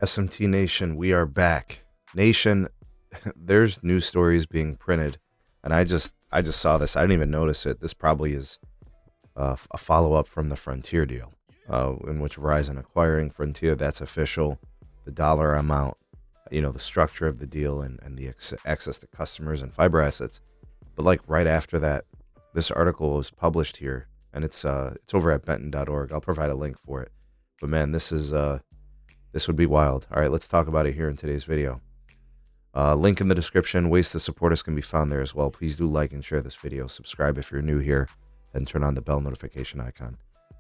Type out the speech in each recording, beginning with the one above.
SMT Nation, we are back. Nation, there's news stories being printed, and I just saw this. I didn't even notice it. This probably is a follow up from the Frontier deal, in which Verizon acquiring Frontier. That's official. The dollar amount, the structure of the deal, and the access to customers and fiber assets. But like right after that, this article was published here, and it's over at benton.org. I'll provide a link for it. But man, this would be wild. All right, let's talk about it here in today's video. Link in the description. Ways to support us can be found there as well. Please do like and share this video. Subscribe if you're new here, and turn on the bell notification icon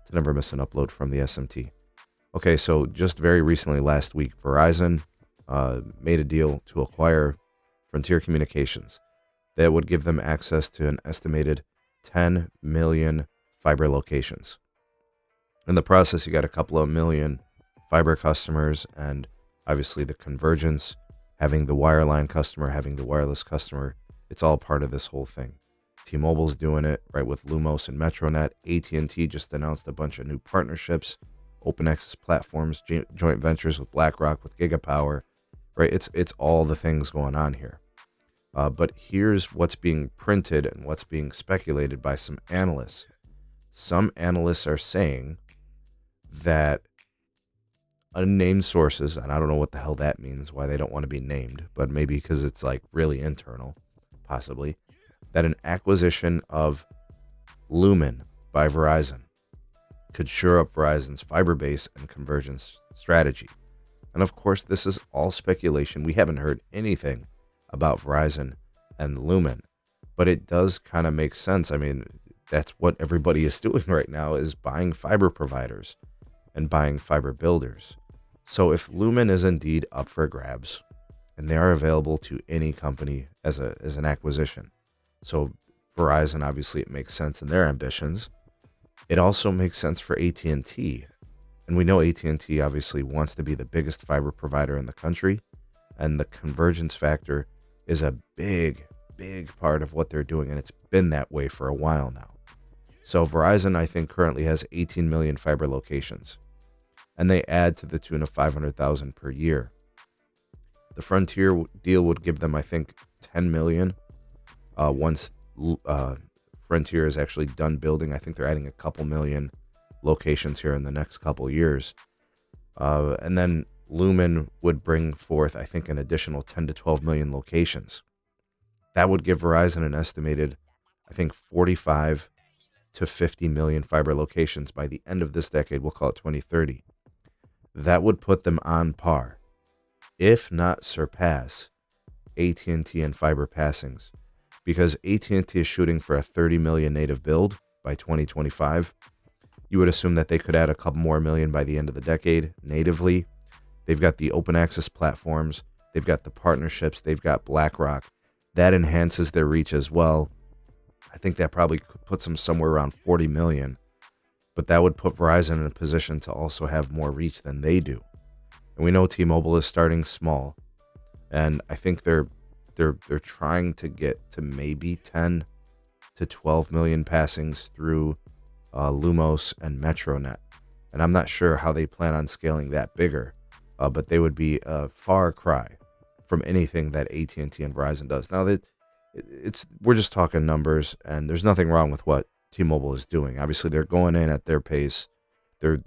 to never miss an upload from the SMT. Okay, so just very recently, last week, Verizon made a deal to acquire Frontier Communications that would give them access to an estimated 10 million fiber locations. In the process, you got a couple of million fiber customers, and obviously the convergence, having the wireline customer, having the wireless customer, it's all part of this whole thing. T-Mobile's doing it, right, with Lumos and Metronet. AT&T just announced a bunch of new partnerships, open access platforms, joint ventures with BlackRock, with Gigapower, right? It's all the things going on here. But here's what's being printed and what's being speculated by some analysts. Some analysts are saying that unnamed sources, and I don't know what the hell that means, why they don't want to be named, but maybe because it's like really internal, possibly, that an acquisition of Lumen by Verizon could shore up Verizon's fiber base and convergence strategy. And of course, this is all speculation. We haven't heard anything about Verizon and Lumen, but it does kind of make sense. I mean, that's what everybody is doing right now, is buying fiber providers and buying fiber builders. So if Lumen is indeed up for grabs, and they are available to any company as an acquisition, so Verizon, obviously, it makes sense in their ambitions. It also makes sense for AT&T, and we know AT&T obviously wants to be the biggest fiber provider in the country, and the convergence factor is a big part of what they're doing, and it's been that way for a while now. So Verizon, I think, currently has 18 million fiber locations, and they add to the tune of 500,000 per year. The Frontier deal would give them, I think, 10 million once Frontier is actually done building. I think they're adding a couple million locations here in the next couple years. And then Lumen would bring forth, I think, an additional 10 to 12 million locations. That would give Verizon an estimated, I think, 45 to 50 million fiber locations by the end of this decade. We'll call it 2030. That would put them on par, if not surpass, AT&T in fiber passings, because AT&T is shooting for a 30 million native build by 2025. You would assume that they could add a couple more million by the end of the decade natively. They've got the open access platforms. They've got the partnerships. They've got BlackRock. That enhances their reach as well. I think that probably puts them somewhere around 40 million. But that would put Verizon in a position to also have more reach than they do. And we know T-Mobile is starting small, and I think they're trying to get to maybe 10 to 12 million passings through Lumos and Metronet. And I'm not sure how they plan on scaling that bigger, but they would be a far cry from anything that AT&T and Verizon does. Now that we're just talking numbers, and there's nothing wrong with what T-Mobile is doing. Obviously, they're going in at their pace. They're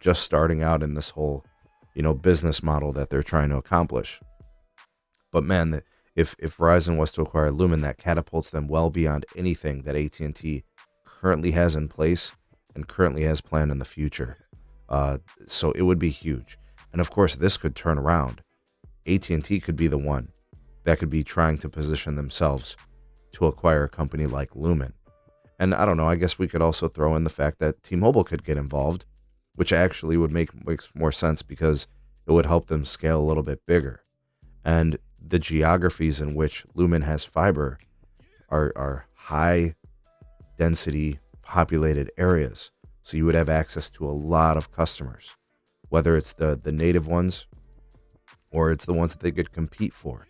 just starting out in this whole, business model that they're trying to accomplish. But man, if Verizon was to acquire Lumen, that catapults them well beyond anything that AT&T currently has in place and currently has planned in the future. So it would be huge. And of course, this could turn around. AT&T could be the one that could be trying to position themselves to acquire a company like Lumen. And I don't know, I guess we could also throw in the fact that T-Mobile could get involved, which actually would makes more sense because it would help them scale a little bit bigger. And the geographies in which Lumen has fiber are high density populated areas. So you would have access to a lot of customers, whether it's the native ones or it's the ones that they could compete for.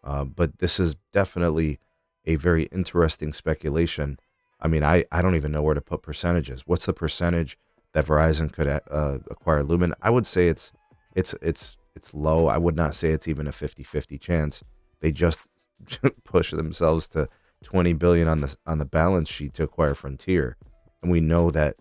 But this is definitely a very interesting speculation. I mean, I don't even know where to put percentages. What's the percentage that Verizon could acquire Lumen? I would say it's It's low. I would not say it's even a 50-50 chance. They just push themselves to 20 billion on the balance sheet to acquire Frontier, and we know that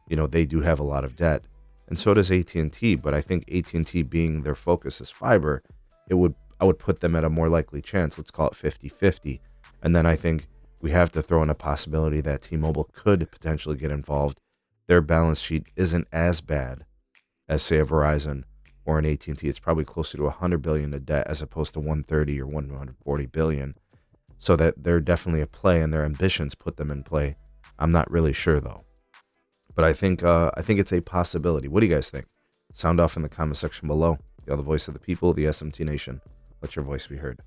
they do have a lot of debt, and so does AT&T. But I think AT&T, being their focus is fiber, I would put them at a more likely chance. Let's call it 50-50. And then I think we have to throw in a possibility that T-Mobile could potentially get involved. Their balance sheet isn't as bad as, say, a Verizon or an AT&T. It's probably closer to 100 billion in debt as opposed to 130 or 140 billion. So that they're definitely a play, and their ambitions put them in play. I'm not really sure though, but I think it's a possibility. What do you guys think? Sound off in the comment section below. You're the voice of the people, the SMT Nation. Let your voice be heard.